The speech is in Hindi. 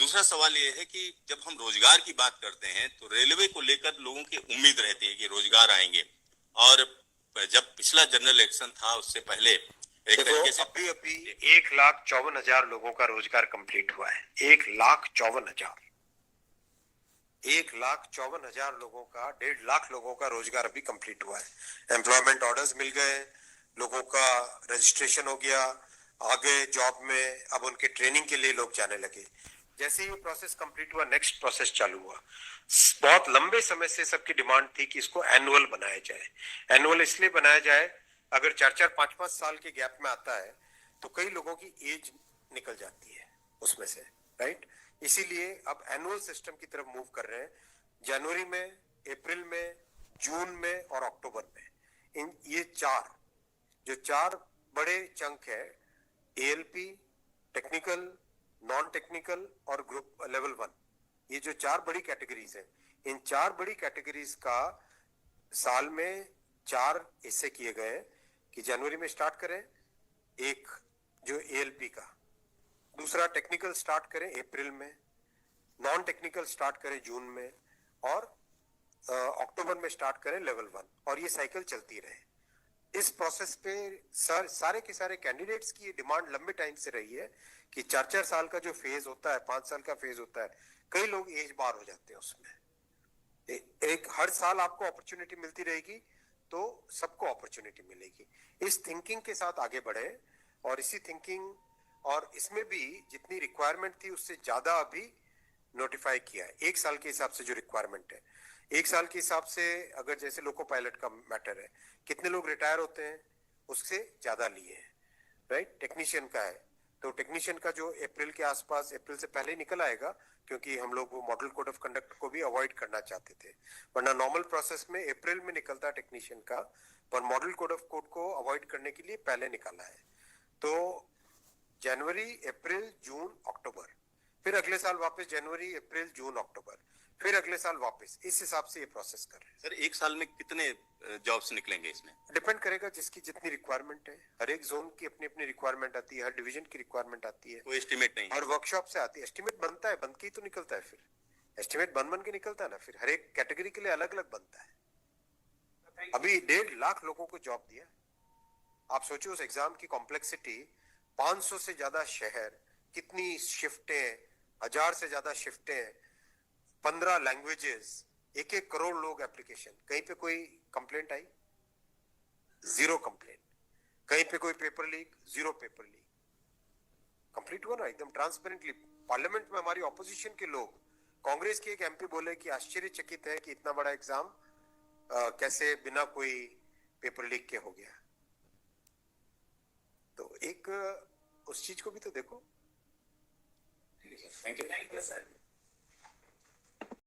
दूसरा सवाल ये है कि जब हम रोजगार की बात करते हैं तो रेलवे को लेकर लोगों की उम्मीद रहती है कि रोजगार आएंगे, और जब पिछला जनरल इलेक्शन था उससे पहले एक तरीके से अभी 1,54,000 लोगों का रोजगार कंप्लीट हुआ है। 1,54,000 लोगों का 1.5 लाख लोगों का रोजगार अभी कंप्लीट हुआ है। एम्प्लॉयमेंट ऑर्डर्स मिल गए, लोगों का रजिस्ट्रेशन हो गया, आगे जॉब में अब उनके ट्रेनिंग के लिए लोग जाने लगे। जैसे ही प्रोसेस कंप्लीट हुआ, नेक्स्ट प्रोसेस चालू हुआ। बहुत लंबे समय से सबकी डिमांड थी कि इसको एनुअल बनाया जाए। एनुअल इसलिए बनाया जाए, अगर 4-4, 5-5 साल के गैप में आता है तो कई लोगों की एज निकल जाती है उसमें से, राइट। इसीलिए अब एनुअल सिस्टम की तरफ मूव कर रहे हैं। जनवरी में, अप्रैल में, जून में और अक्टूबर में, इन ये चार बड़े चंक है, एएलपी, टेक्निकल, नॉन टेक्निकल और ग्रुप लेवल 1, ये जो 4 बड़ी कैटेगरीज हैं, इन 4 बड़ी कैटेगरीज का साल में 4 हिस्से किए गए हैं कि जनवरी में स्टार्ट करें एक जो एएलपी का, दूसरा टेक्निकल स्टार्ट करें अप्रैल में, नॉन टेक्निकल स्टार्ट करें जून में और अक्टूबर में स्टार्ट करें लेवल 1, और ये साइकिल चलती रहे। इस प्रोसेस पे सारे के सारे कैंडिडेट्स की डिमांड लंबे टाइम से रही है कि 4-4 साल का जो फेज होता है, 5 साल का फेज होता है, कई लोग एज बार हो जाते हैं उसमें। एक हर साल आपको अपॉर्चुनिटी मिलती रहेगी तो सबको अपॉर्चुनिटी मिलेगी। इस थिंकिंग के साथ आगे बढ़े, और इसी थिंकिंग और इसमें भी जितनी रिक्वायरमेंट थी उससे ज्यादा अभी नोटिफाई किया है। 1 साल के हिसाब से जो रिक्वायरमेंट है, 1 साल के हिसाब से अगर जैसे लोको पायलट का मैटर है, कितने लोग रिटायर होते हैं उससे ज्यादा लिए हैं, राइट। टेक्नीशियन का है तो टेक्नीशियन का जो अप्रैल के आसपास, अप्रैल से पहले निकल आएगा, क्योंकि हम लोग वो मॉडल कोड ऑफ कंडक्ट को भी अवॉइड करना चाहते थे, वरना नॉर्मल प्रोसेस में अप्रैल में निकलता टेक्नीशियन का, पर मॉडल कोड ऑफ कोड को अवॉइड करने के लिए पहले निकाला है। तो जनवरी, अप्रैल, जून, अक्टूबर, फिर अगले साल वापस जनवरी, अप्रैल, जून, अक्टूबर, फिर अगले साल वापस, इस हिसाब से ये प्रोसेस कर रहे हैं। सर, एक साल में कितने जॉब्स निकलेंगे इसमें? डिपेंड करेगा जिसकी जितनी रिक्वायरमेंट है। हर एक जोन की अपनी अपनी रिक्वायरमेंट आती है, हर डिवीजन की रिक्वायरमेंट आती है, कोई एस्टिमेट नहीं, हर वर्कशॉप से आती है। एस्टिमेट बनता है, बन के ही तो निकलता है, फिर एस्टिमेट बन के निकलता है ना, फिर हर एक कैटेगरी के लिए अलग अलग बनता है। अभी 1.5 लाख लोगों को जॉब दिया। आप सोचो उस एग्जाम की कॉम्प्लेक्सिटी, 500 से ज्यादा शहर, कितनी शिफ्टें, 1000 से ज्यादा शिफ्टें, 15 लैंग्वेजेस, 1-1 करोड़ लोग एप्लीकेशन। कहीं पे कोई कंप्लेंट आई? 0 कंप्लेंट। कहीं पे कोई paper leak? 0 paper leak. Complete हुआ ना एकदम ट्रांसपेरेंटली। पार्लियामेंट में हमारी ऑपोजिशन के लोग, कांग्रेस के एक एमपी बोले कि आश्चर्यचकित है कि इतना बड़ा एग्जाम कैसे बिना कोई पेपर लीक के हो गया। तो एक उस चीज को भी तो देखो। Thank you sir.